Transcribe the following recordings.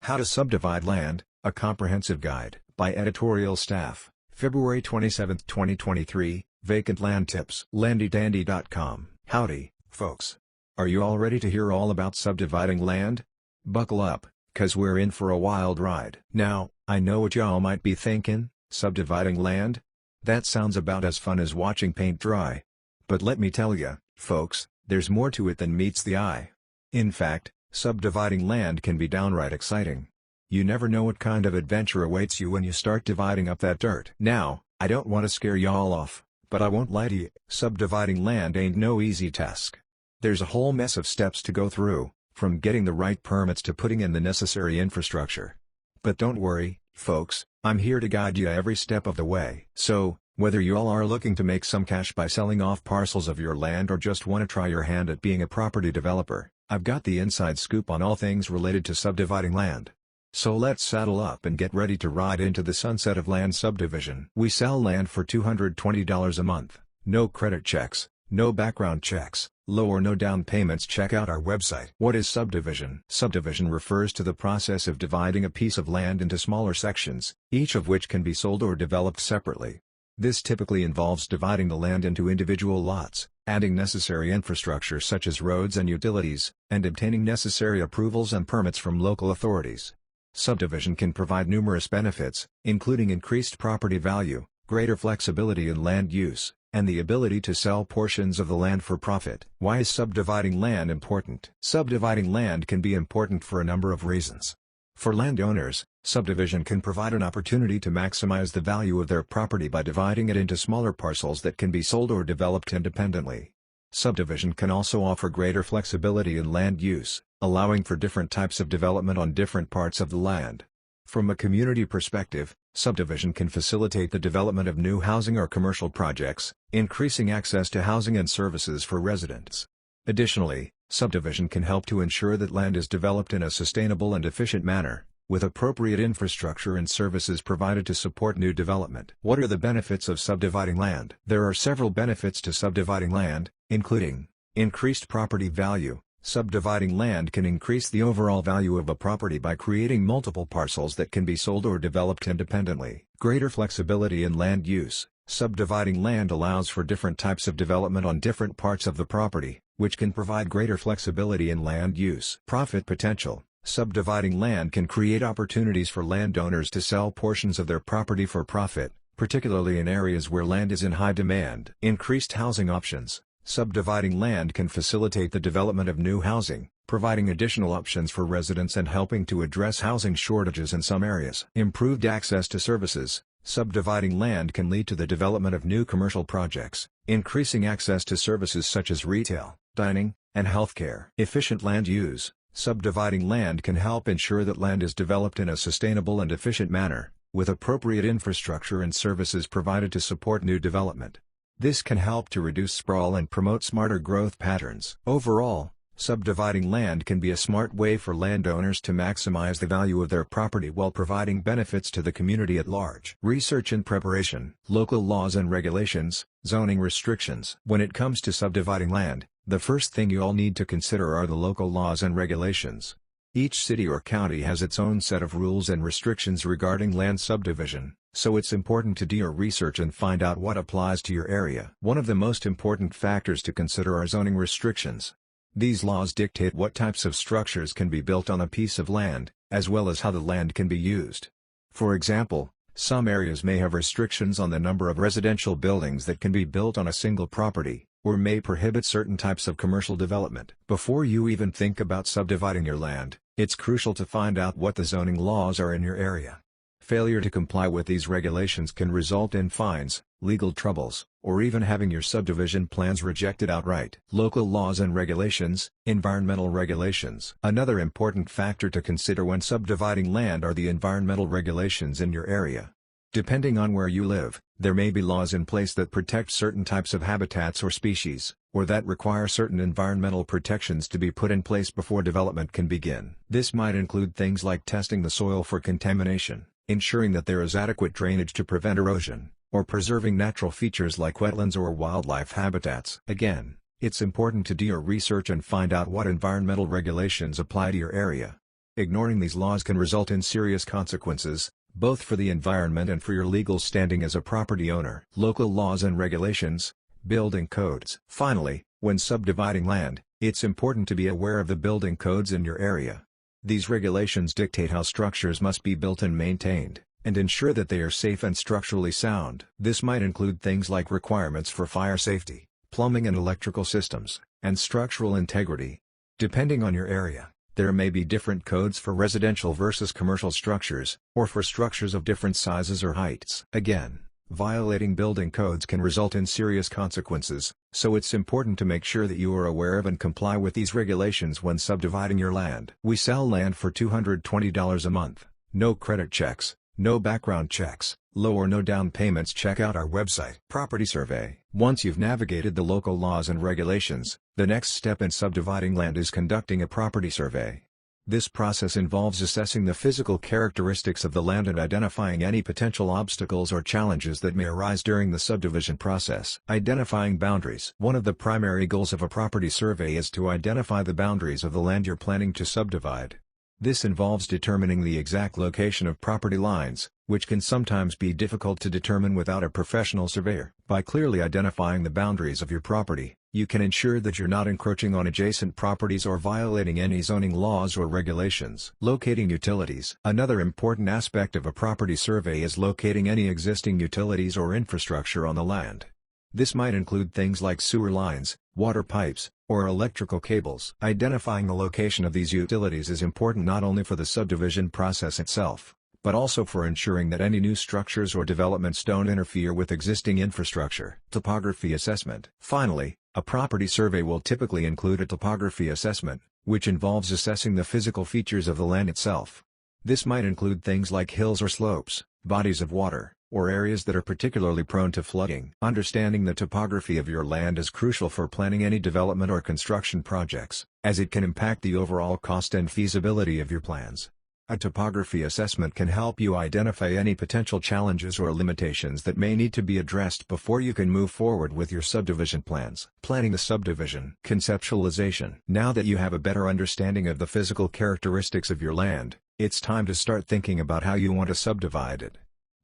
How to Subdivide Land, a Comprehensive Guide, by Editorial Staff, February 27, 2023, Vacant Land Tips. LandyDandy.com. Howdy, folks. Are you all ready to hear all about subdividing land? Buckle up, 'cause we're in for a wild ride. Now, I know what y'all might be thinking, subdividing land? That sounds about as fun as watching paint dry. But let me tell ya, folks, there's more to it than meets the eye. In fact, subdividing land can be downright exciting. You never know what kind of adventure awaits you when you start dividing up that dirt. Now, I don't want to scare y'all off, but I won't lie to you, subdividing land ain't no easy task. There's a whole mess of steps to go through, from getting the right permits to putting in the necessary infrastructure. But don't worry, folks, I'm here to guide you every step of the way. So, whether you all are looking to make some cash by selling off parcels of your land or just want to try your hand at being a property developer, I've got the inside scoop on all things related to subdividing land. So let's saddle up and get ready to ride into the sunset of land subdivision. We sell land for $220 a month, no credit checks, no background checks, low or no down payments. Check out our website. What is subdivision? Subdivision refers to the process of dividing a piece of land into smaller sections, each of which can be sold or developed separately. This typically involves dividing the land into individual lots, adding necessary infrastructure such as roads and utilities, and obtaining necessary approvals and permits from local authorities. Subdivision can provide numerous benefits, including increased property value, greater flexibility in land use, and the ability to sell portions of the land for profit. Why is subdividing land important? Subdividing land can be important for a number of reasons. For landowners, subdivision can provide an opportunity to maximize the value of their property by dividing it into smaller parcels that can be sold or developed independently. Subdivision can also offer greater flexibility in land use, allowing for different types of development on different parts of the land. From a community perspective, subdivision can facilitate the development of new housing or commercial projects, increasing access to housing and services for residents. Additionally, subdivision can help to ensure that land is developed in a sustainable and efficient manner, with appropriate infrastructure and services provided to support new development. What are the benefits of subdividing land? There are several benefits to subdividing land, including increased property value. Subdividing land can increase the overall value of a property by creating multiple parcels that can be sold or developed independently. Greater flexibility in land use. Subdividing land allows for different types of development on different parts of the property, which can provide greater flexibility in land use. Profit potential. Subdividing land can create opportunities for landowners to sell portions of their property for profit, particularly in areas where land is in high demand. Increased housing options. Subdividing land can facilitate the development of new housing, providing additional options for residents and helping to address housing shortages in some areas. Improved access to services. Subdividing land can lead to the development of new commercial projects, increasing access to services such as retail, dining, and healthcare. Efficient land use. Subdividing land can help ensure that land is developed in a sustainable and efficient manner, with appropriate infrastructure and services provided to support new development. This can help to reduce sprawl and promote smarter growth patterns. Overall, subdividing land can be a smart way for landowners to maximize the value of their property while providing benefits to the community at large. Research and preparation. Local laws and regulations, zoning restrictions. When it comes to subdividing land, the first thing you all need to consider are the local laws and regulations. Each city or county has its own set of rules and restrictions regarding land subdivision, so it's important to do your research and find out what applies to your area. One of the most important factors to consider are zoning restrictions. These laws dictate what types of structures can be built on a piece of land, as well as how the land can be used. For example, some areas may have restrictions on the number of residential buildings that can be built on a single property, or may prohibit certain types of commercial development. Before you even think about subdividing your land, it's crucial to find out what the zoning laws are in your area. Failure to comply with these regulations can result in fines, legal troubles, or even having your subdivision plans rejected outright. Local laws and regulations. Environmental regulations. Another important factor to consider when subdividing land are the environmental regulations in your area. Depending on where you live, there may be laws in place that protect certain types of habitats or species, or that require certain environmental protections to be put in place before development can begin. This might include things like testing the soil for contamination, ensuring that there is adequate drainage to prevent erosion, or preserving natural features like wetlands or wildlife habitats. Again, it's important to do your research and find out what environmental regulations apply to your area. Ignoring these laws can result in serious consequences, both for the environment and for your legal standing as a property owner. Local laws and regulations, building codes. Finally, when subdividing land, it's important to be aware of the building codes in your area. These regulations dictate how structures must be built and maintained, and ensure that they are safe and structurally sound. This might include things like requirements for fire safety, plumbing and electrical systems, and structural integrity. Depending on your area, there may be different codes for residential versus commercial structures, or for structures of different sizes or heights. Again, violating building codes can result in serious consequences, so it's important to make sure that you are aware of and comply with these regulations when subdividing your land. We sell land for $220 a month, no credit checks, no background checks, low or no down payments. Check out our website. Property survey. Once you've navigated the local laws and regulations, the next step in subdividing land is conducting a property survey. This process involves assessing the physical characteristics of the land and identifying any potential obstacles or challenges that may arise during the subdivision process. Identifying boundaries. One of the primary goals of a property survey is to identify the boundaries of the land you're planning to subdivide. This involves determining the exact location of property lines, which can sometimes be difficult to determine without a professional surveyor. By clearly identifying the boundaries of your property, you can ensure that you're not encroaching on adjacent properties or violating any zoning laws or regulations. Locating utilities. Another important aspect of a property survey is locating any existing utilities or infrastructure on the land. This might include things like sewer lines, water pipes, or electrical cables. Identifying the location of these utilities is important not only for the subdivision process itself, but also for ensuring that any new structures or developments don't interfere with existing infrastructure. Topography assessment. Finally, a property survey will typically include a topography assessment, which involves assessing the physical features of the land itself. This might include things like hills or slopes, bodies of water, or areas that are particularly prone to flooding. Understanding the topography of your land is crucial for planning any development or construction projects, as it can impact the overall cost and feasibility of your plans. A topography assessment can help you identify any potential challenges or limitations that may need to be addressed before you can move forward with your subdivision plans. Planning the subdivision. Conceptualization. Now that you have a better understanding of the physical characteristics of your land, it's time to start thinking about how you want to subdivide it.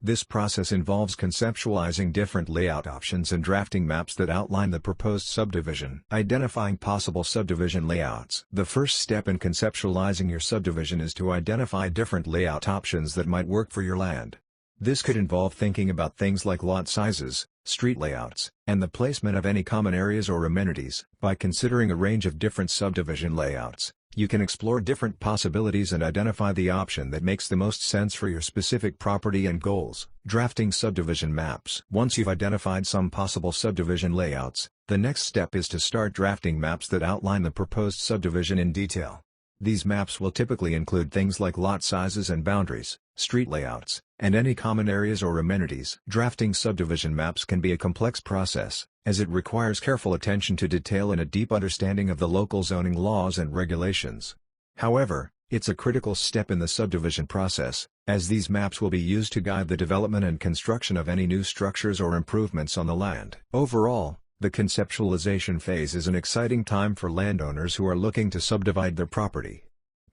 This process involves conceptualizing different layout options and drafting maps that outline the proposed subdivision. Identifying possible subdivision layouts. The first step in conceptualizing your subdivision is to identify different layout options that might work for your land. This could involve thinking about things like lot sizes, street layouts, and the placement of any common areas or amenities. By considering a range of different subdivision layouts, you can explore different possibilities and identify the option that makes the most sense for your specific property and goals. Drafting subdivision maps. Once you've identified some possible subdivision layouts, the next step is to start drafting maps that outline the proposed subdivision in detail. These maps will typically include things like lot sizes and boundaries, street layouts, and any common areas or amenities. Drafting subdivision maps can be a complex process, as it requires careful attention to detail and a deep understanding of the local zoning laws and regulations. However, it's a critical step in the subdivision process, as these maps will be used to guide the development and construction of any new structures or improvements on the land. Overall, the conceptualization phase is an exciting time for landowners who are looking to subdivide their property.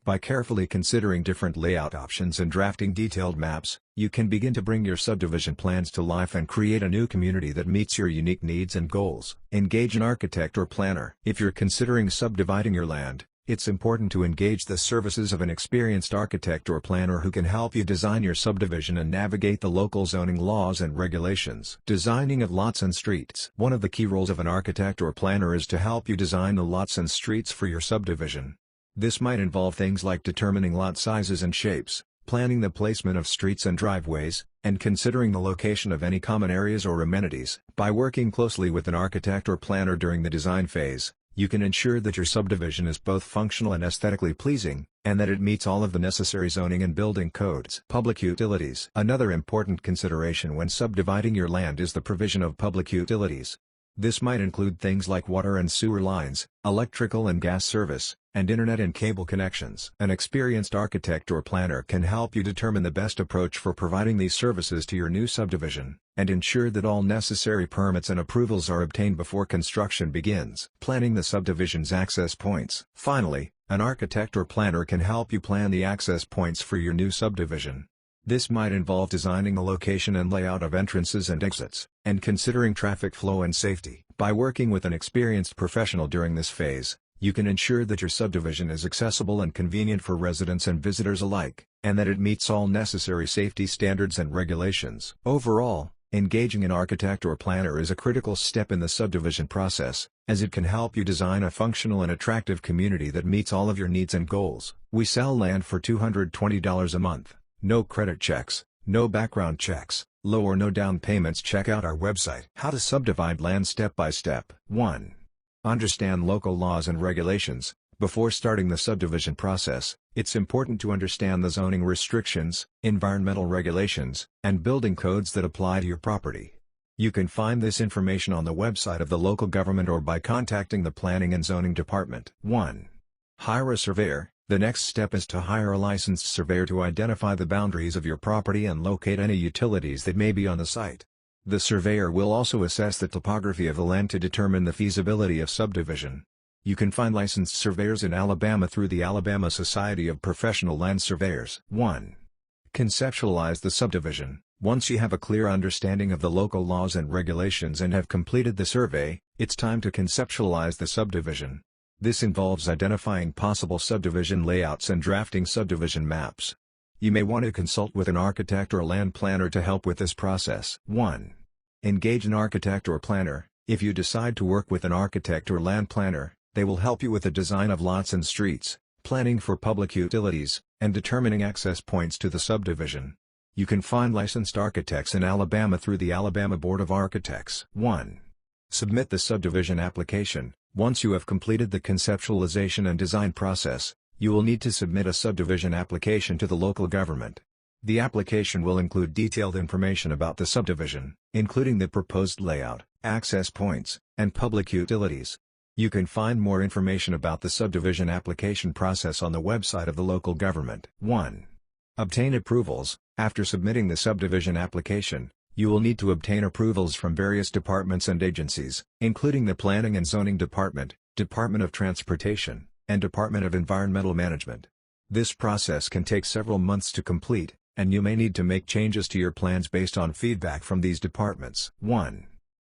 By carefully considering different layout options and drafting detailed maps, you can begin to bring your subdivision plans to life and create a new community that meets your unique needs and goals. Engage an architect or planner. If you're considering subdividing your land, it's important to engage the services of an experienced architect or planner who can help you design your subdivision and navigate the local zoning laws and regulations. Designing of lots and streets. One of the key roles of an architect or planner is to help you design the lots and streets for your subdivision. This might involve things like determining lot sizes and shapes, planning the placement of streets and driveways, and considering the location of any common areas or amenities. By working closely with an architect or planner during the design phase, you can ensure that your subdivision is both functional and aesthetically pleasing, and that it meets all of the necessary zoning and building codes. Public utilities. Another important consideration when subdividing your land is the provision of public utilities. This might include things like water and sewer lines, electrical and gas service, and internet and cable connections. An experienced architect or planner can help you determine the best approach for providing these services to your new subdivision, and ensure that all necessary permits and approvals are obtained before construction begins. Planning the subdivision's access points. Finally, An architect or planner can help you plan the access points for your new subdivision. This might involve designing the location and layout of entrances and exits, and considering traffic flow and safety. By working with an experienced professional during this phase, you can ensure that your subdivision is accessible and convenient for residents and visitors alike, and that it meets all necessary safety standards and regulations. Overall, engaging an architect or planner is a critical step in the subdivision process, as it can help you design a functional and attractive community that meets all of your needs and goals. We sell land for $220 a month, no credit checks, no background checks, low or no down payments. Check out our website. How to subdivide land step by step. 1. Understand local laws and regulations. Before starting the subdivision process, it's important to understand the zoning restrictions, environmental regulations, and building codes that apply to your property. You can find this information on the website of the local government or by contacting the Planning and Zoning Department. 1. Hire a surveyor. The next step is to hire a licensed surveyor to identify the boundaries of your property and locate any utilities that may be on the site. The surveyor will also assess the topography of the land to determine the feasibility of subdivision. You can find licensed surveyors in Alabama through the Alabama Society of Professional Land Surveyors. 1. Conceptualize the subdivision. Once you have a clear understanding of the local laws and regulations and have completed the survey, it's time to conceptualize the subdivision. This involves identifying possible subdivision layouts and drafting subdivision maps. You may want to consult with an architect or land planner to help with this process. 1. Engage an architect or planner. If you decide to work with an architect or land planner, they will help you with the design of lots and streets, planning for public utilities, and determining access points to the subdivision. You can find licensed architects in Alabama through the Alabama Board of Architects. 1. Submit the subdivision application. Once you have completed the conceptualization and design process, you will need to submit a subdivision application to the local government. The application will include detailed information about the subdivision, including the proposed layout, access points, and public utilities. You can find more information about the subdivision application process on the website of the local government. 1. Obtain approvals. After submitting the subdivision application, you will need to obtain approvals from various departments and agencies, including the Planning and Zoning Department, Department of Transportation, and Department of Environmental Management. This process can take several months to complete, and you may need to make changes to your plans based on feedback from these departments. 1.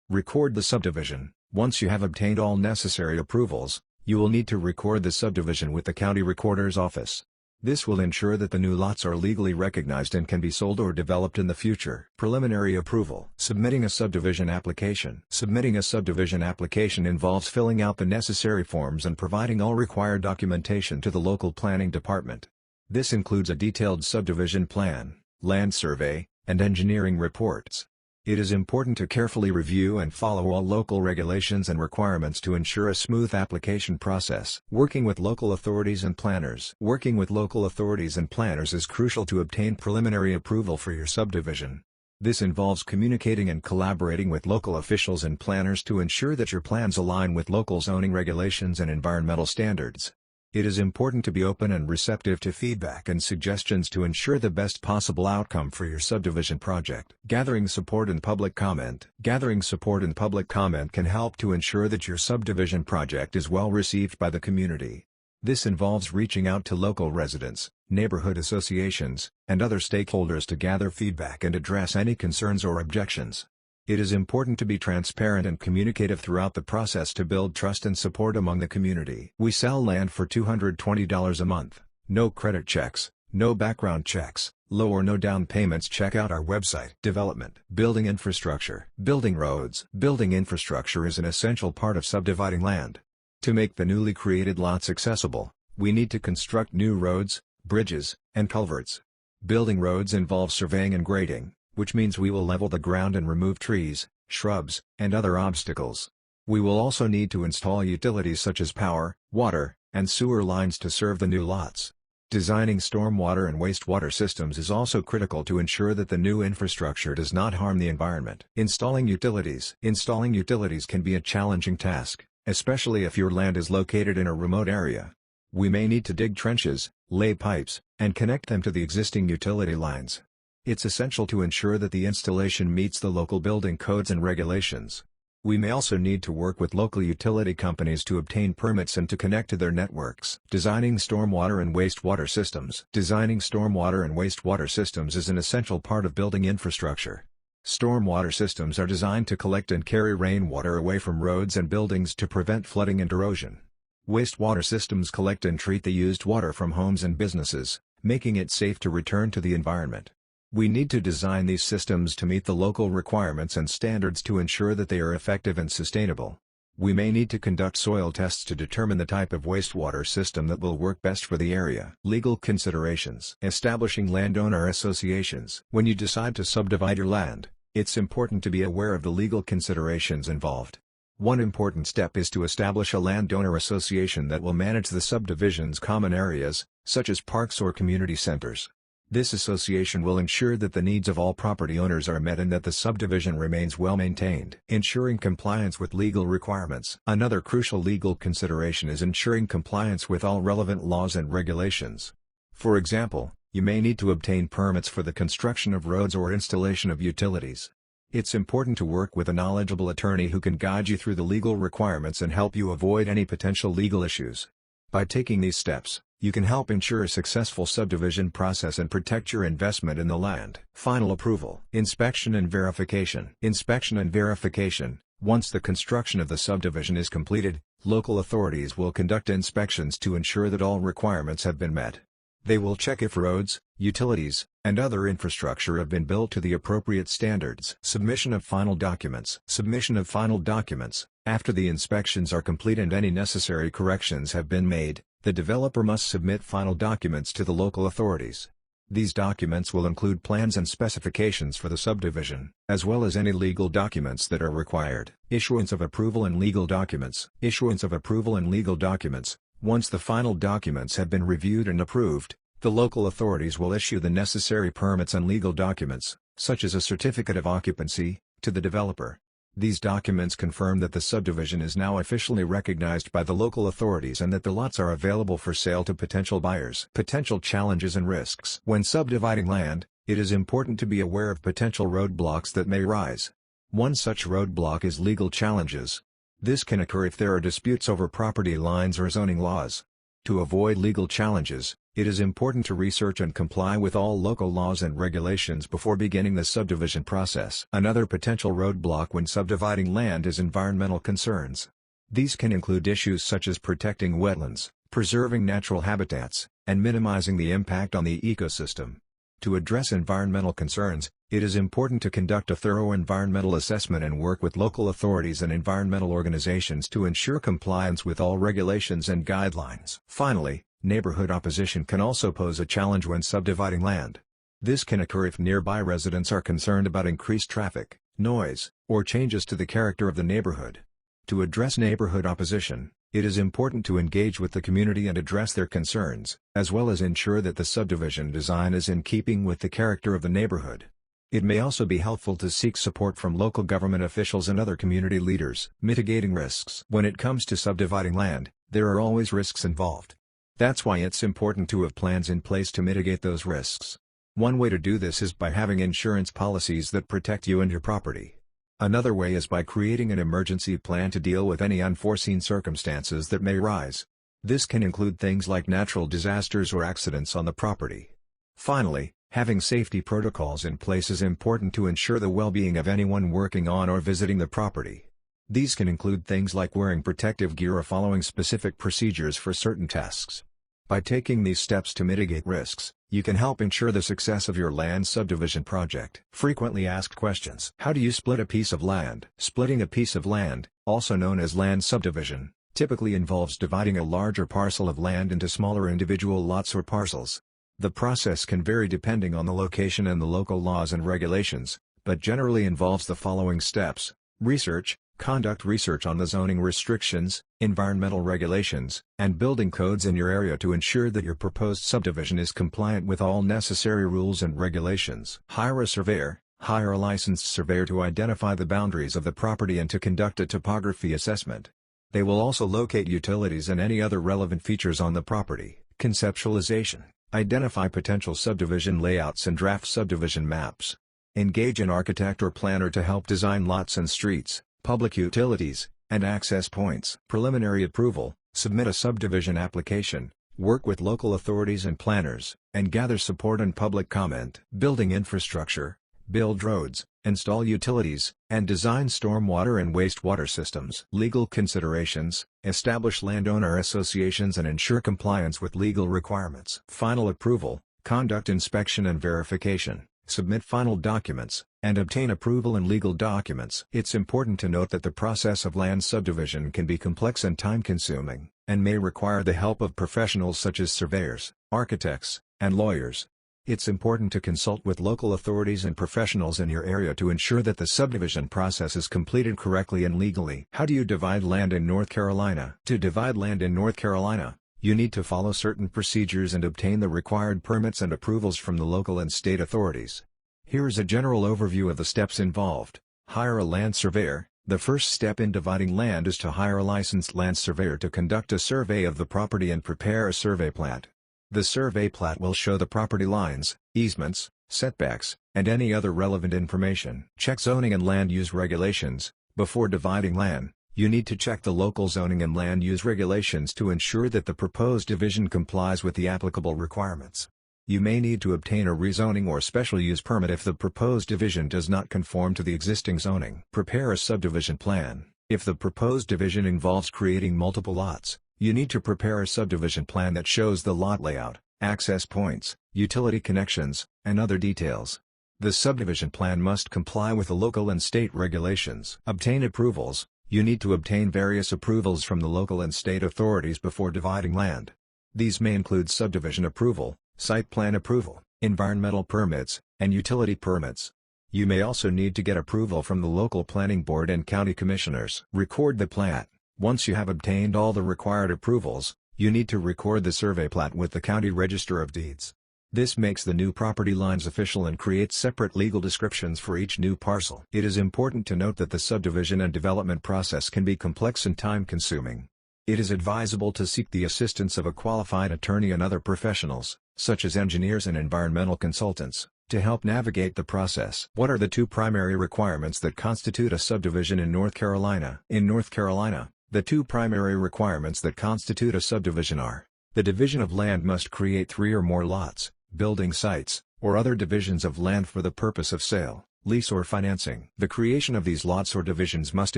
Record the subdivision. Once you have obtained all necessary approvals, you will need to record the subdivision with the county recorder's office. This will ensure that the new lots are legally recognized and can be sold or developed in the future. Preliminary approval. Submitting a subdivision application. Submitting a subdivision application involves filling out the necessary forms and providing all required documentation to the local planning department. This includes a detailed subdivision plan, land survey, and engineering reports. It is important to carefully review and follow all local regulations and requirements to ensure a smooth application process. Working with local authorities and planners. Working with local authorities and planners is crucial to obtain preliminary approval for your subdivision. This involves communicating and collaborating with local officials and planners to ensure that your plans align with local zoning regulations and environmental standards. It is important to be open and receptive to feedback and suggestions to ensure the best possible outcome for your subdivision project. Gathering support and public comment. Gathering support and public comment can help to ensure that your subdivision project is well received by the community. This involves reaching out to local residents, neighborhood associations, and other stakeholders to gather feedback and address any concerns or objections. It is important to be transparent and communicative throughout the process to build trust and support among the community. We sell land for $220 a month, no credit checks, no background checks, low or no down payments. Check out our website. Development. Building infrastructure. Building roads. Building infrastructure is an essential part of subdividing land. To make the newly created lots accessible, we need to construct new roads, bridges, and culverts. Building roads involves surveying and grading, which means we will level the ground and remove trees, shrubs, and other obstacles. We will also need to install utilities such as power, water, and sewer lines to serve the new lots. Designing stormwater and wastewater systems is also critical to ensure that the new infrastructure does not harm the environment. Installing utilities. Installing utilities can be a challenging task, especially if your land is located in a remote area. We may need to dig trenches, lay pipes, and connect them to the existing utility lines. It's essential to ensure that the installation meets the local building codes and regulations. We may also need to work with local utility companies to obtain permits and to connect to their networks. Designing stormwater and wastewater systems. Designing stormwater and wastewater systems is an essential part of building infrastructure. Stormwater systems are designed to collect and carry rainwater away from roads and buildings to prevent flooding and erosion. Wastewater systems collect and treat the used water from homes and businesses, making it safe to return to the environment. We need to design these systems to meet the local requirements and standards to ensure that they are effective and sustainable. We may need to conduct soil tests to determine the type of wastewater system that will work best for the area. Legal considerations. Establishing landowner associations. When you decide to subdivide your land, it's important to be aware of the legal considerations involved. One important step is to establish a landowner association that will manage the subdivision's common areas, such as parks or community centers. This association will ensure that the needs of all property owners are met and that the subdivision remains well maintained. Ensuring compliance with legal requirements. Another crucial legal consideration is ensuring compliance with all relevant laws and regulations. For example, you may need to obtain permits for the construction of roads or installation of utilities. It's important to work with a knowledgeable attorney who can guide you through the legal requirements and help you avoid any potential legal issues. By taking these steps, you can help ensure a successful subdivision process and protect your investment in the land. Final approval. Inspection and verification. Inspection and verification. Once the construction of the subdivision is completed, local authorities will conduct inspections to ensure that all requirements have been met. They will check if roads, utilities, and other infrastructure have been built to the appropriate standards. Submission of final documents. Submission of final documents. After the inspections are complete and any necessary corrections have been made, the developer must submit final documents to the local authorities. These documents will include plans and specifications for the subdivision, as well as any legal documents that are required. Issuance of approval and legal documents. Issuance of approval and legal documents. Once the final documents have been reviewed and approved, the local authorities will issue the necessary permits and legal documents, such as a certificate of occupancy, to the developer. These documents confirm that the subdivision is now officially recognized by the local authorities and that the lots are available for sale to potential buyers. Potential challenges and risks. When subdividing land, it is important to be aware of potential roadblocks that may rise. One such roadblock is legal challenges. This can occur if there are disputes over property lines or zoning laws. To avoid legal challenges, it is important to research and comply with all local laws and regulations before beginning the subdivision process. Another potential roadblock when subdividing land is environmental concerns. These can include issues such as protecting wetlands, preserving natural habitats, and minimizing the impact on the ecosystem. To address environmental concerns, it is important to conduct a thorough environmental assessment and work with local authorities and environmental organizations to ensure compliance with all regulations and guidelines. Finally, neighborhood opposition can also pose a challenge when subdividing land. This can occur if nearby residents are concerned about increased traffic, noise, or changes to the character of the neighborhood. To address neighborhood opposition, it is important to engage with the community and address their concerns, as well as ensure that the subdivision design is in keeping with the character of the neighborhood. It may also be helpful to seek support from local government officials and other community leaders. Mitigating risks. When it comes to subdividing land, there are always risks involved. That's why it's important to have plans in place to mitigate those risks. One way to do this is by having insurance policies that protect you and your property. Another way is by creating an emergency plan to deal with any unforeseen circumstances that may arise. This can include things like natural disasters or accidents on the property. Finally, having safety protocols in place is important to ensure the well-being of anyone working on or visiting the property. These can include things like wearing protective gear or following specific procedures for certain tasks. By taking these steps to mitigate risks, you can help ensure the success of your land subdivision project. Frequently asked questions. How do you split a piece of land? Splitting a piece of land, also known as land subdivision, typically involves dividing a larger parcel of land into smaller individual lots or parcels. The process can vary depending on the location and the local laws and regulations, but generally involves the following steps: research. Conduct research on the zoning restrictions, environmental regulations, and building codes in your area to ensure that your proposed subdivision is compliant with all necessary rules and regulations. Hire a surveyor. Hire a licensed surveyor to identify the boundaries of the property and to conduct a topography assessment. They will also locate utilities and any other relevant features on the property. Conceptualization. Identify potential subdivision layouts and draft subdivision maps. Engage an architect or planner to help design lots and streets, public utilities, and access points. Preliminary approval: submit a subdivision application, work with local authorities and planners, and gather support and public comment. Building infrastructure: build roads, install utilities, and design stormwater and wastewater systems. Legal considerations: establish landowner associations and ensure compliance with legal requirements. Final approval: conduct inspection and verification, submit final documents, and obtain approval and legal documents. It's important to note that the process of land subdivision can be complex and time-consuming, and may require the help of professionals such as surveyors, architects, and lawyers. It's important to consult with local authorities and professionals in your area to ensure that the subdivision process is completed correctly and legally. How do you divide land in North Carolina? To divide land in North Carolina, you need to follow certain procedures and obtain the required permits and approvals from the local and state authorities. Here is a general overview of the steps involved. Hire a land surveyor. The first step in dividing land is to hire a licensed land surveyor to conduct a survey of the property and prepare a survey plat. The survey plat will show the property lines, easements, setbacks, and any other relevant information. Check zoning and land use regulations. Before dividing land, you need to check the local zoning and land use regulations to ensure that the proposed division complies with the applicable requirements. You may need to obtain a rezoning or special use permit if the proposed division does not conform to the existing zoning. Prepare a subdivision plan. If the proposed division involves creating multiple lots, you need to prepare a subdivision plan that shows the lot layout, access points, utility connections, and other details. The subdivision plan must comply with the local and state regulations. Obtain approvals. You need to obtain various approvals from the local and state authorities before dividing land. These may include subdivision approval, site plan approval, environmental permits, and utility permits. You may also need to get approval from the local planning board and county commissioners. Record the plat. Once you have obtained all the required approvals, you need to record the survey plat with the county register of deeds. This makes the new property lines official and creates separate legal descriptions for each new parcel. It is important to note that the subdivision and development process can be complex and time-consuming. It is advisable to seek the assistance of a qualified attorney and other professionals, such as engineers and environmental consultants, to help navigate the process. What are the two primary requirements that constitute a subdivision in North Carolina? In North Carolina, the two primary requirements that constitute a subdivision are: the division of land must create 3 or more lots, building sites, or other divisions of land for the purpose of sale, lease or financing. The creation of these lots or divisions must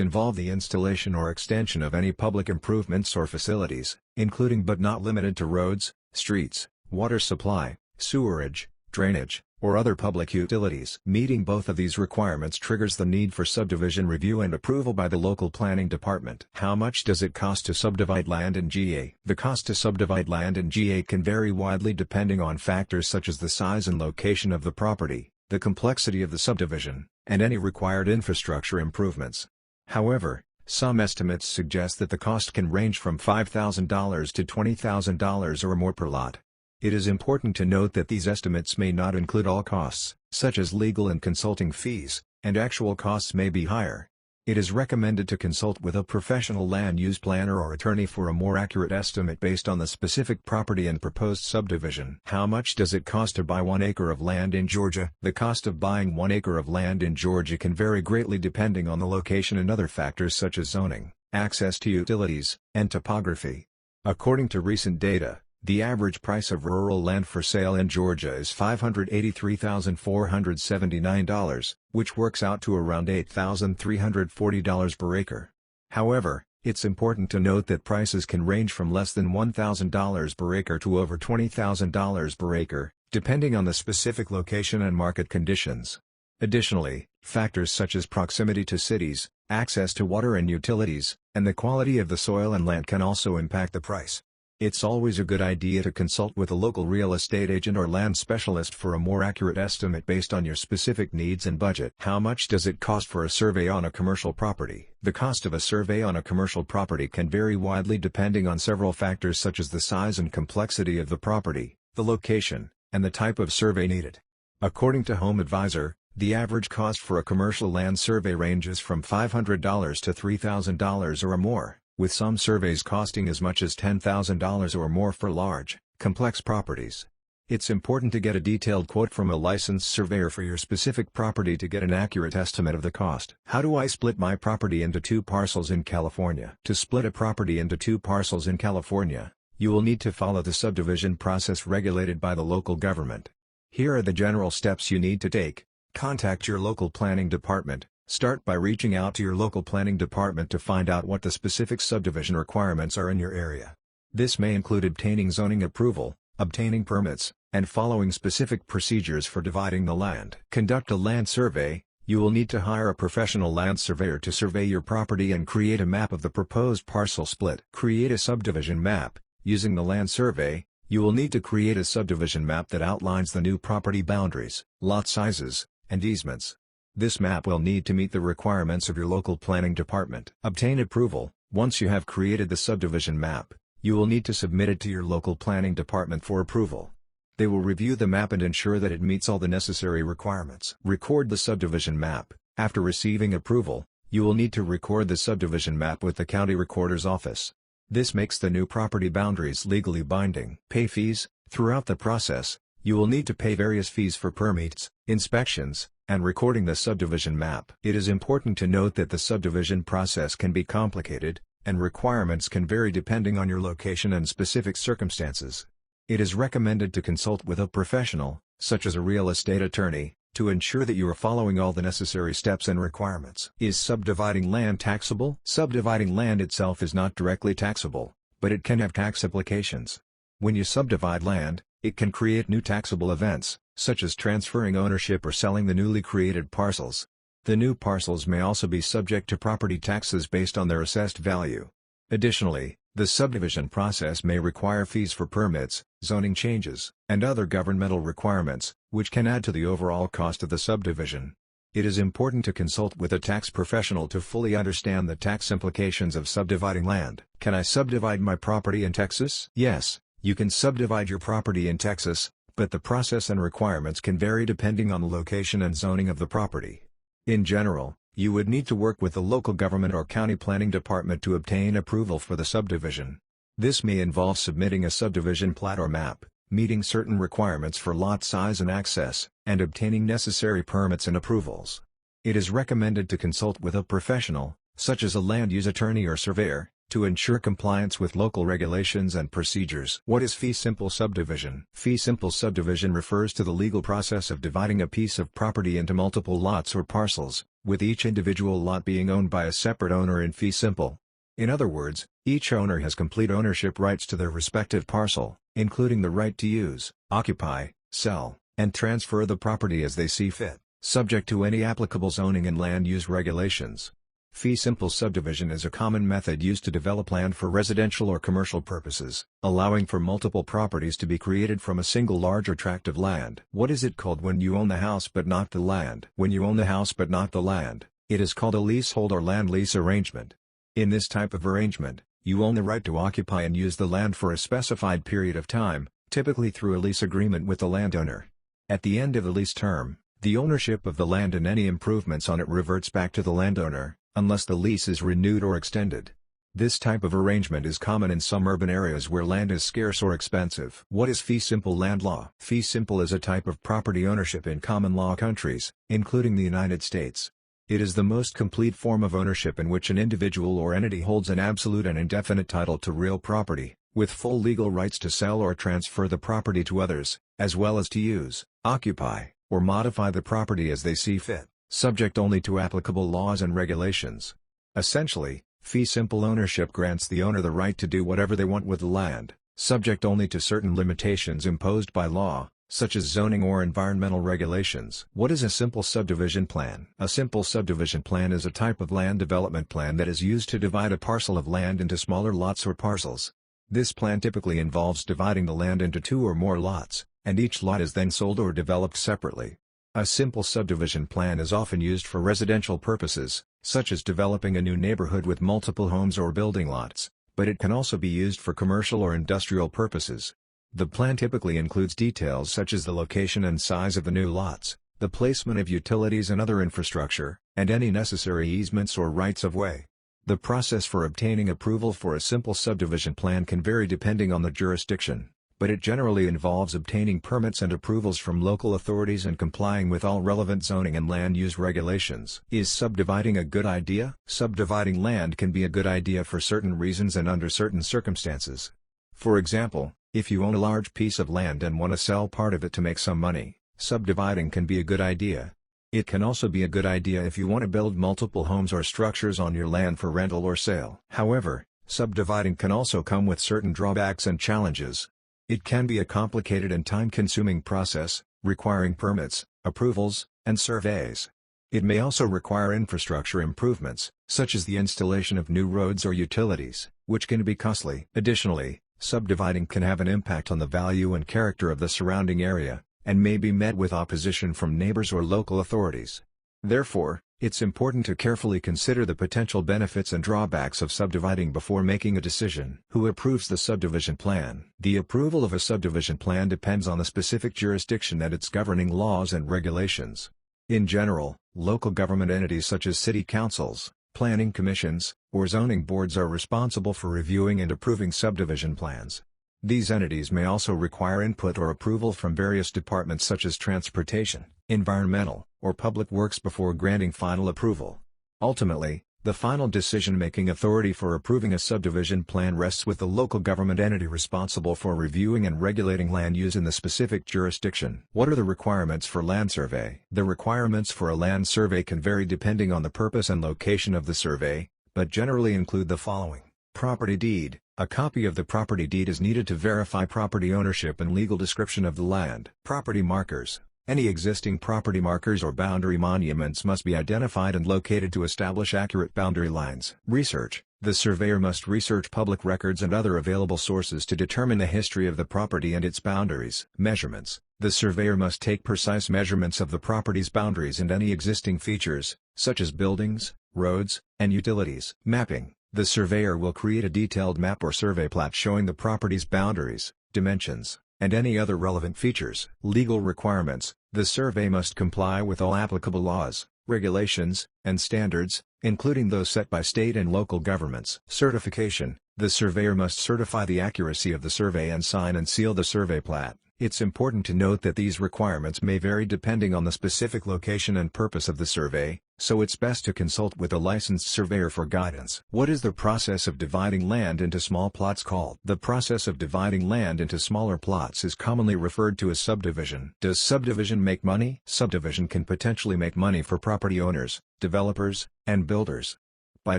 involve the installation or extension of any public improvements or facilities, including but not limited to roads, streets, water supply, sewerage, drainage, or other public utilities. Meeting both of these requirements triggers the need for subdivision review and approval by the local planning department. How much does it cost to subdivide land in GA? The cost to subdivide land in GA can vary widely depending on factors such as the size and location of the property, the complexity of the subdivision, and any required infrastructure improvements. However, some estimates suggest that the cost can range from $5,000 to $20,000 or more per lot. It is important to note that these estimates may not include all costs, such as legal and consulting fees, and actual costs may be higher. It is recommended to consult with a professional land use planner or attorney for a more accurate estimate based on the specific property and proposed subdivision. How much does it cost to buy 1 acre of land in Georgia? The cost of buying 1 acre of land in Georgia can vary greatly depending on the location and other factors such as zoning, access to utilities, and topography. According to recent data, the average price of rural land for sale in Georgia is $583,479, which works out to around $8,340 per acre. However, it's important to note that prices can range from less than $1,000 per acre to over $20,000 per acre, depending on the specific location and market conditions. Additionally, factors such as proximity to cities, access to water and utilities, and the quality of the soil and land can also impact the price. It's always a good idea to consult with a local real estate agent or land specialist for a more accurate estimate based on your specific needs and budget. How much does it cost for a survey on a commercial property? The cost of a survey on a commercial property can vary widely depending on several factors such as the size and complexity of the property, the location, and the type of survey needed. According to Home Advisor, the average cost for a commercial land survey ranges from $500 to $3,000 or more, with some surveys costing as much as $10,000 or more for large, complex properties. It's important to get a detailed quote from a licensed surveyor for your specific property to get an accurate estimate of the cost. How do I split my property into 2 parcels in California? To split a property into 2 parcels in California, you will need to follow the subdivision process regulated by the local government. Here are the general steps you need to take. Contact your local planning department. Start by reaching out to your local planning department to find out what the specific subdivision requirements are in your area. This may include obtaining zoning approval, obtaining permits, and following specific procedures for dividing the land. Conduct a land survey. You will need to hire a professional land surveyor to survey your property and create a map of the proposed parcel split. Create a subdivision map. Using the land survey, you will need to create a subdivision map that outlines the new property boundaries, lot sizes, and easements. This map will need to meet the requirements of your local planning department. Obtain approval. Once you have created the subdivision map, you will need to submit it to your local planning department for approval. They will review the map and ensure that it meets all the necessary requirements. Record the subdivision map. After receiving approval, you will need to record the subdivision map with the county recorder's office. This makes the new property boundaries legally binding. Pay fees. Throughout the process, you will need to pay various fees for permits, inspections, and recording the subdivision map. It is important to note that the subdivision process can be complicated, and requirements can vary depending on your location and specific circumstances. It is recommended to consult with a professional, such as a real estate attorney, to ensure that you are following all the necessary steps and requirements. Is subdividing land taxable? Subdividing land itself is not directly taxable, but it can have tax implications. When you subdivide land, it can create new taxable events, such as transferring ownership or selling the newly created parcels. The new parcels may also be subject to property taxes based on their assessed value. Additionally, the subdivision process may require fees for permits, zoning changes, and other governmental requirements, which can add to the overall cost of the subdivision. It is important to consult with a tax professional to fully understand the tax implications of subdividing land. Can I subdivide my property in Texas? Yes, you can subdivide your property in Texas, but the process and requirements can vary depending on the location and zoning of the property. In general, you would need to work with the local government or county planning department to obtain approval for the subdivision. This may involve submitting a subdivision plat or map, meeting certain requirements for lot size and access, and obtaining necessary permits and approvals. It is recommended to consult with a professional, such as a land use attorney or surveyor, to ensure compliance with local regulations and procedures. What is fee simple subdivision? Fee simple subdivision refers to the legal process of dividing a piece of property into multiple lots or parcels, with each individual lot being owned by a separate owner in fee simple. In other words, each owner has complete ownership rights to their respective parcel, including the right to use, occupy, sell, and transfer the property as they see fit, subject to any applicable zoning and land use regulations. Fee simple subdivision is a common method used to develop land for residential or commercial purposes, allowing for multiple properties to be created from a single larger tract of land. What is it called when you own the house but not the land? When you own the house but not the land, it is called a leasehold or land lease arrangement. In this type of arrangement, you own the right to occupy and use the land for a specified period of time, typically through a lease agreement with the landowner. At the end of the lease term, the ownership of the land and any improvements on it reverts back to the landowner, unless the lease is renewed or extended. This type of arrangement is common in some urban areas where land is scarce or expensive. What is fee simple land law? Fee simple is a type of property ownership in common law countries, including the United States. It is the most complete form of ownership in which an individual or entity holds an absolute and indefinite title to real property, with full legal rights to sell or transfer the property to others, as well as to use, occupy, or modify the property as they see fit, subject only to applicable laws and regulations. Essentially, fee simple ownership grants the owner the right to do whatever they want with the land, subject only to certain limitations imposed by law, such as zoning or environmental regulations. What is a simple subdivision plan? A simple subdivision plan is a type of land development plan that is used to divide a parcel of land into smaller lots or parcels. This plan typically involves dividing the land into 2 or more lots, and each lot is then sold or developed separately. A simple subdivision plan is often used for residential purposes, such as developing a new neighborhood with multiple homes or building lots, but it can also be used for commercial or industrial purposes. The plan typically includes details such as the location and size of the new lots, the placement of utilities and other infrastructure, and any necessary easements or rights of way. The process for obtaining approval for a simple subdivision plan can vary depending on the jurisdiction. but it generally involves obtaining permits and approvals from local authorities and complying with all relevant zoning and land use regulations. Is subdividing a good idea? Subdividing land can be a good idea for certain reasons and under certain circumstances. For example, if you own a large piece of land and want to sell part of it to make some money, subdividing can be a good idea. It can also be a good idea if you want to build multiple homes or structures on your land for rental or sale. However, subdividing can also come with certain drawbacks and challenges. It can be a complicated and time-consuming process, requiring permits, approvals, and surveys. It may also require infrastructure improvements, such as the installation of new roads or utilities, which can be costly. Additionally, subdividing can have an impact on the value and character of the surrounding area, and may be met with opposition from neighbors or local authorities. Therefore, it's important to carefully consider the potential benefits and drawbacks of subdividing before making a decision. Who approves the subdivision plan? The approval of a subdivision plan depends on the specific jurisdiction and its governing laws and regulations. In general, local government entities such as city councils, planning commissions, or zoning boards are responsible for reviewing and approving subdivision plans. These entities may also require input or approval from various departments such as transportation, environmental, or public works before granting final approval. Ultimately, the final decision-making authority for approving a subdivision plan rests with the local government entity responsible for reviewing and regulating land use in the specific jurisdiction. What are the requirements for land survey? The requirements for a land survey can vary depending on the purpose and location of the survey, but generally include the following. Property deed. A copy of the property deed is needed to verify property ownership and legal description of the land. Property markers. Any existing property markers or boundary monuments must be identified and located to establish accurate boundary lines. Research. The surveyor must research public records and other available sources to determine the history of the property and its boundaries. Measurements. The surveyor must take precise measurements of the property's boundaries and any existing features, such as buildings, roads, and utilities. Mapping. The surveyor will create a detailed map or survey plat showing the property's boundaries, dimensions, and any other relevant features. Legal requirements. The survey must comply with all applicable laws, regulations, and standards, including those set by state and local governments. Certification. The surveyor must certify the accuracy of the survey and sign and seal the survey plat. It's important to note that these requirements may vary depending on the specific location and purpose of the survey, so it's best to consult with a licensed surveyor for guidance. What is the process of dividing land into small plots called? The process of dividing land into smaller plots is commonly referred to as subdivision. Does subdivision make money? Subdivision can potentially make money for property owners, developers, and builders. By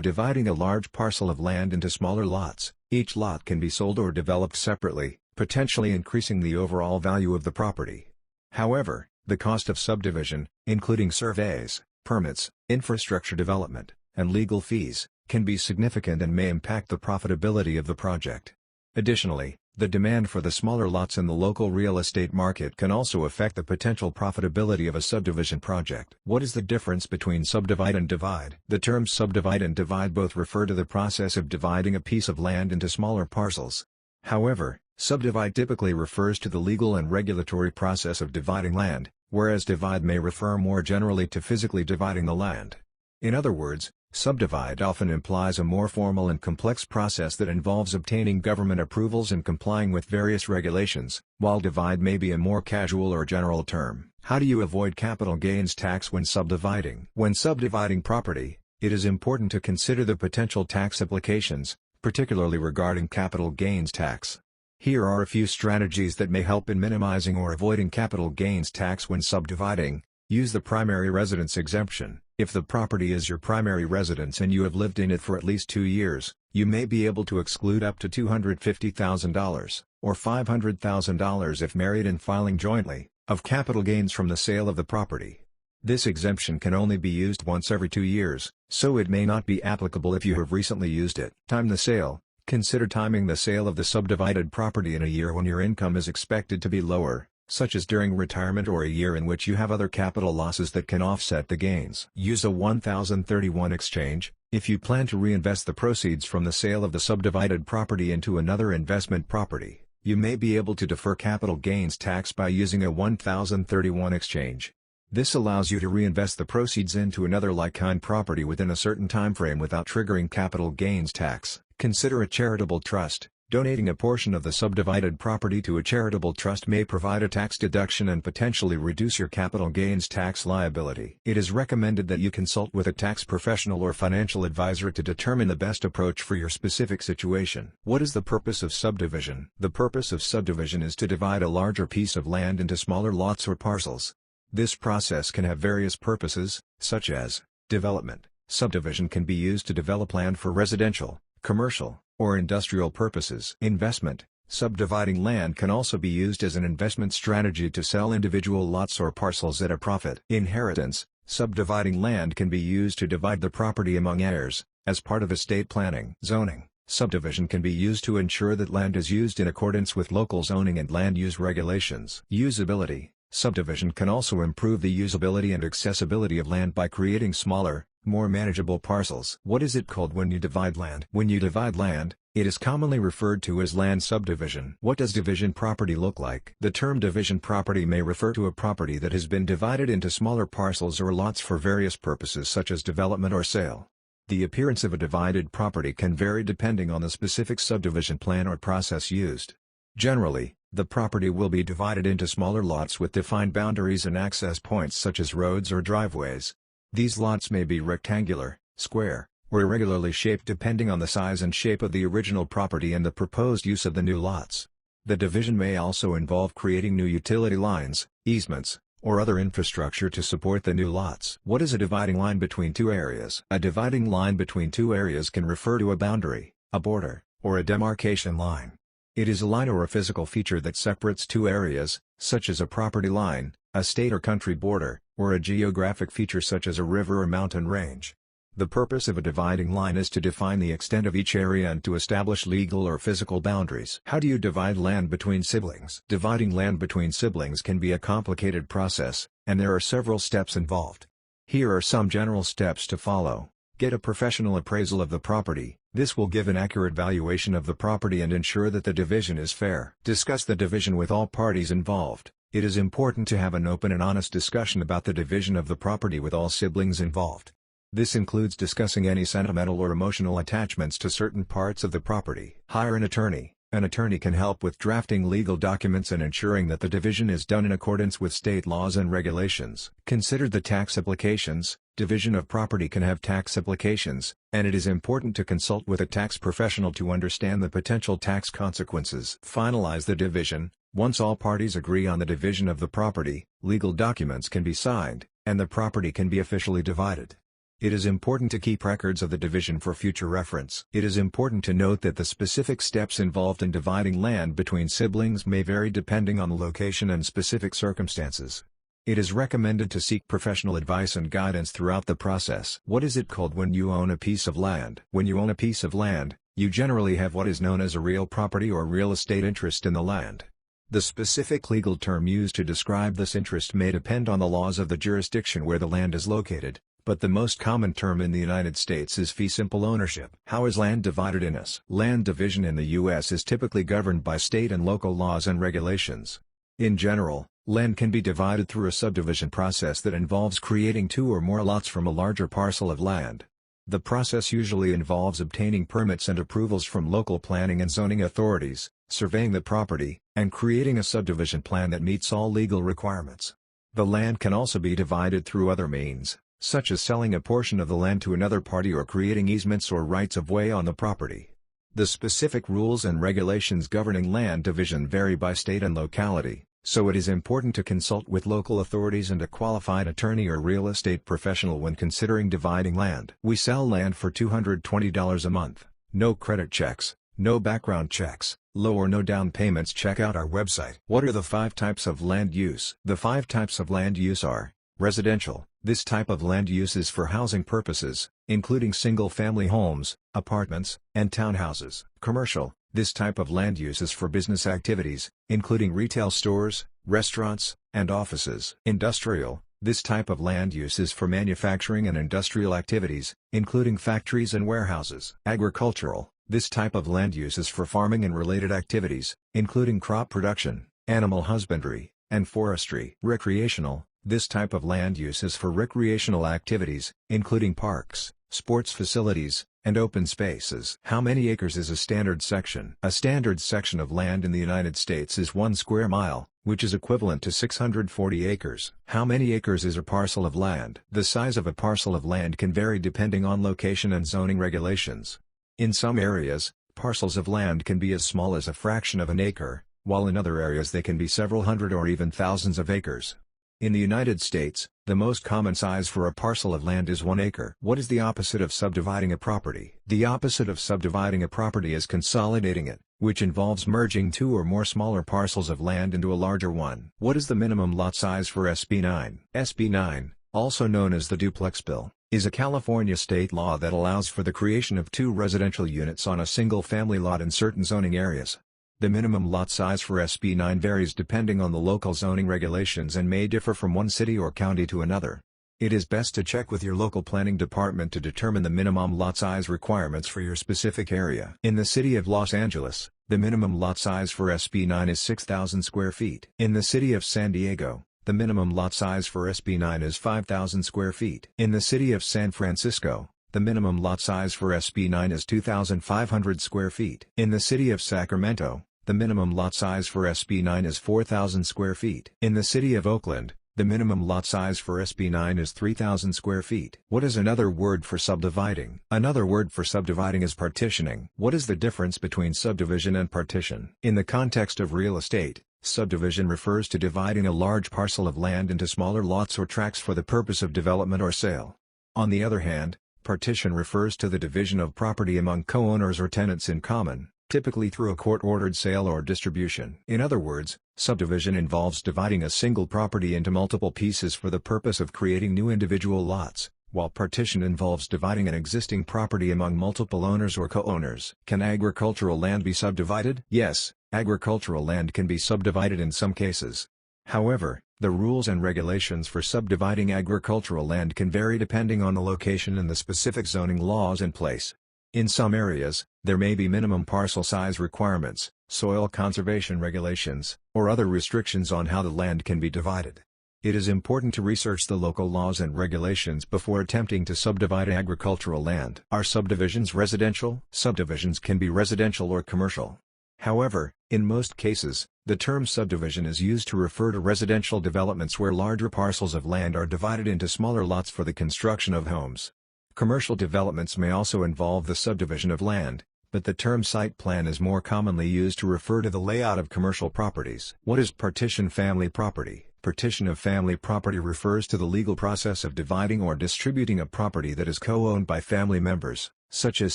dividing a large parcel of land into smaller lots, each lot can be sold or developed separately, potentially increasing the overall value of the property. However, the cost of subdivision, including surveys, permits, infrastructure development, and legal fees, can be significant and may impact the profitability of the project. Additionally, the demand for the smaller lots in the local real estate market can also affect the potential profitability of a subdivision project. What is the difference between subdivide and divide? The terms subdivide and divide both refer to the process of dividing a piece of land into smaller parcels. However, subdivide typically refers to the legal and regulatory process of dividing land, whereas divide may refer more generally to physically dividing the land. In other words, subdivide often implies a more formal and complex process that involves obtaining government approvals and complying with various regulations, while divide may be a more casual or general term. How do you avoid capital gains tax when subdividing? When subdividing property, it is important to consider the potential tax implications, particularly regarding capital gains tax. Here are a few strategies that may help in minimizing or avoiding capital gains tax when subdividing. Use the primary residence exemption. If the property is your primary residence and you have lived in it for at least 2 years, you may be able to exclude up to $250,000, or $500,000 if married and filing jointly, of capital gains from the sale of the property. This exemption can only be used once every 2 years, so it may not be applicable if you have recently used it. Time the sale. Consider timing the sale of the subdivided property in a year when your income is expected to be lower, such as during retirement or a year in which you have other capital losses that can offset the gains. Use a 1031 exchange. If you plan to reinvest the proceeds from the sale of the subdivided property into another investment property, you may be able to defer capital gains tax by using a 1031 exchange. This allows you to reinvest the proceeds into another like-kind property within a certain time frame without triggering capital gains tax. Consider a charitable trust. Donating a portion of the subdivided property to a charitable trust may provide a tax deduction and potentially reduce your capital gains tax liability. It is recommended that you consult with a tax professional or financial advisor to determine the best approach for your specific situation. What is the purpose of subdivision? The purpose of subdivision is to divide a larger piece of land into smaller lots or parcels. This process can have various purposes, such as development. Subdivision can be used to develop land for residential, commercial, or industrial purposes. Investment. Subdividing land can also be used as an investment strategy to sell individual lots or parcels at a profit. Inheritance. Subdividing land can be used to divide the property among heirs, as part of estate planning. Zoning. Subdivision can be used to ensure that land is used in accordance with local zoning and land use regulations. Usability. Subdivision can also improve the usability and accessibility of land by creating smaller, more manageable parcels. What is it called when you divide land? When you divide land, it is commonly referred to as land subdivision. What does division property look like? The term division property may refer to a property that has been divided into smaller parcels or lots for various purposes such as development or sale. The appearance of a divided property can vary depending on the specific subdivision plan or process used. Generally, the property will be divided into smaller lots with defined boundaries and access points such as roads or driveways. These lots may be rectangular, square, or irregularly shaped depending on the size and shape of the original property and the proposed use of the new lots. The division may also involve creating new utility lines, easements, or other infrastructure to support the new lots. What is a dividing line between two areas? A dividing line between two areas can refer to a boundary, a border, or a demarcation line. It is a line or a physical feature that separates two areas, such as a property line, a state or country border, or a geographic feature such as a river or mountain range. The purpose of a dividing line is to define the extent of each area and to establish legal or physical boundaries. How do you divide land between siblings? Dividing land between siblings can be a complicated process, and there are several steps involved. Here are some general steps to follow. Get a professional appraisal of the property. This will give an accurate valuation of the property and ensure that the division is fair. Discuss the division with all parties involved. It is important to have an open and honest discussion about the division of the property with all siblings involved. This includes discussing any sentimental or emotional attachments to certain parts of the property. Hire an attorney. An attorney can help with drafting legal documents and ensuring that the division is done in accordance with state laws and regulations. Consider the tax implications. Division of property can have tax implications, and it is important to consult with a tax professional to understand the potential tax consequences. Finalize the division. Once all parties agree on the division of the property, legal documents can be signed, and the property can be officially divided. It is important to keep records of the division for future reference. It is important to note that the specific steps involved in dividing land between siblings may vary depending on the location and specific circumstances. It is recommended to seek professional advice and guidance throughout the process. What is it called when you own a piece of land? When you own a piece of land, you generally have what is known as a real property or real estate interest in the land. The specific legal term used to describe this interest may depend on the laws of the jurisdiction where the land is located, but the most common term in the United States is fee simple ownership. How is land divided in US? Land division in the U.S. is typically governed by state and local laws and regulations. In general, land can be divided through a subdivision process that involves creating two or more lots from a larger parcel of land. The process usually involves obtaining permits and approvals from local planning and zoning authorities, surveying the property, and creating a subdivision plan that meets all legal requirements. The land can also be divided through other means, such as selling a portion of the land to another party or creating easements or rights of way on the property. The specific rules and regulations governing land division vary by state and locality, so it is important to consult with local authorities and a qualified attorney or real estate professional when considering dividing land. We sell land for $220 a month. No credit checks, no background checks, low or no down payments. Check out our website. What are the 5 types of land use? The 5 types of land use are: residential. This type of land use is for housing purposes, including single-family homes, apartments, and townhouses. Commercial. This type of land use is for business activities, including retail stores, restaurants, and offices. Industrial. This type of land use is for manufacturing and industrial activities, including factories and warehouses. Agricultural. This type of land use is for farming and related activities, including crop production, animal husbandry, and forestry. Recreational. This type of land use is for recreational activities, including parks, sports facilities, and open spaces. How many acres is a standard section? A standard section of land in the United States is 1 square mile, which is equivalent to 640 acres. How many acres is a parcel of land? The size of a parcel of land can vary depending on location and zoning regulations. In some areas, parcels of land can be as small as a fraction of an acre, while in other areas they can be several hundred or even thousands of acres. In the United States, the most common size for a parcel of land is 1 acre. What is the opposite of subdividing a property? The opposite of subdividing a property is consolidating it, which involves merging 2 or more smaller parcels of land into a larger one. What is the minimum lot size for SB 9? SB 9, also known as the Duplex Bill, is a California state law that allows for the creation of 2 residential units on a single-family lot in certain zoning areas. The minimum lot size for SB 9 varies depending on the local zoning regulations and may differ from one city or county to another. It is best to check with your local planning department to determine the minimum lot size requirements for your specific area. In the city of Los Angeles, the minimum lot size for SB 9 is 6,000 square feet. In the city of San Diego, the minimum lot size for SB 9 is 5,000 square feet. In the city of San Francisco, the minimum lot size for SB 9 is 2,500 square feet. In the city of Sacramento, the minimum lot size for SB 9 is 4,000 square feet. In the city of Oakland, the minimum lot size for SB 9 is 3,000 square feet. What is another word for subdividing? Another word for subdividing is partitioning. What is the difference between subdivision and partition? In the context of real estate, subdivision refers to dividing a large parcel of land into smaller lots or tracts for the purpose of development or sale. On the other hand, partition refers to the division of property among co-owners or tenants in common, typically through a court-ordered sale or distribution. In other words, subdivision involves dividing a single property into multiple pieces for the purpose of creating new individual lots, while partition involves dividing an existing property among multiple owners or co-owners. Can agricultural land be subdivided? Yes, agricultural land can be subdivided in some cases. However, the rules and regulations for subdividing agricultural land can vary depending on the location and the specific zoning laws in place. In some areas, there may be minimum parcel size requirements, soil conservation regulations, or other restrictions on how the land can be divided. It is important to research the local laws and regulations before attempting to subdivide agricultural land. Are subdivisions residential? Subdivisions can be residential or commercial. However, in most cases, the term subdivision is used to refer to residential developments where larger parcels of land are divided into smaller lots for the construction of homes. Commercial developments may also involve the subdivision of land, but the term site plan is more commonly used to refer to the layout of commercial properties. What is partition family property? Partition of family property refers to the legal process of dividing or distributing a property that is co-owned by family members, such as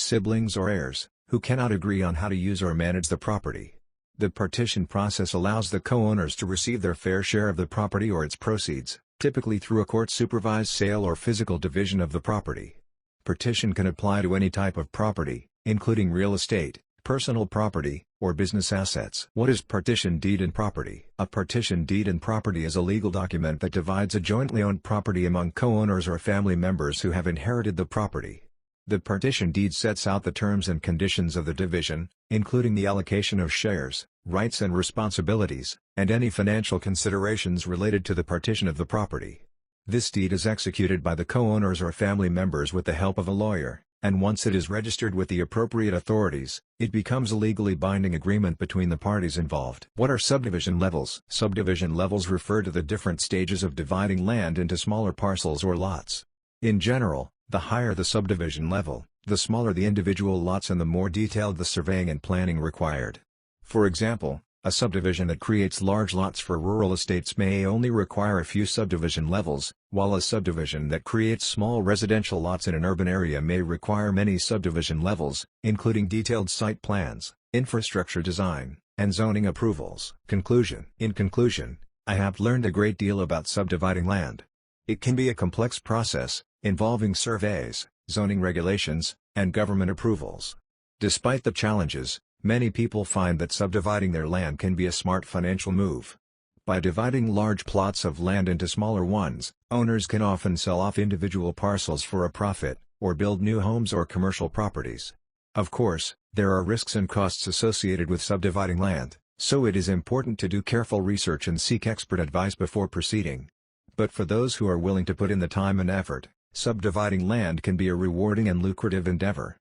siblings or heirs, who cannot agree on how to use or manage the property. The partition process allows the co-owners to receive their fair share of the property or its proceeds, typically through a court-supervised sale or physical division of the property. Partition can apply to any type of property, including real estate, personal property, or business assets. What is partition deed in property? A partition deed in property is a legal document that divides a jointly owned property among co-owners or family members who have inherited the property. The partition deed sets out the terms and conditions of the division, including the allocation of shares, rights and responsibilities, and any financial considerations related to the partition of the property. This deed is executed by the co-owners or family members with the help of a lawyer, and once it is registered with the appropriate authorities, it becomes a legally binding agreement between the parties involved. What are subdivision levels? Subdivision levels refer to the different stages of dividing land into smaller parcels or lots. In general, the higher the subdivision level, the smaller the individual lots and the more detailed the surveying and planning required. For example, a subdivision that creates large lots for rural estates may only require a few subdivision levels, while a subdivision that creates small residential lots in an urban area may require many subdivision levels, including detailed site plans, infrastructure design, and zoning approvals. Conclusion. In conclusion, I have learned a great deal about subdividing land. It can be a complex process, involving surveys, zoning regulations, and government approvals. Despite the challenges, many people find that subdividing their land can be a smart financial move. By dividing large plots of land into smaller ones, owners can often sell off individual parcels for a profit, or build new homes or commercial properties. Of course, there are risks and costs associated with subdividing land, so it is important to do careful research and seek expert advice before proceeding. But for those who are willing to put in the time and effort, subdividing land can be a rewarding and lucrative endeavor.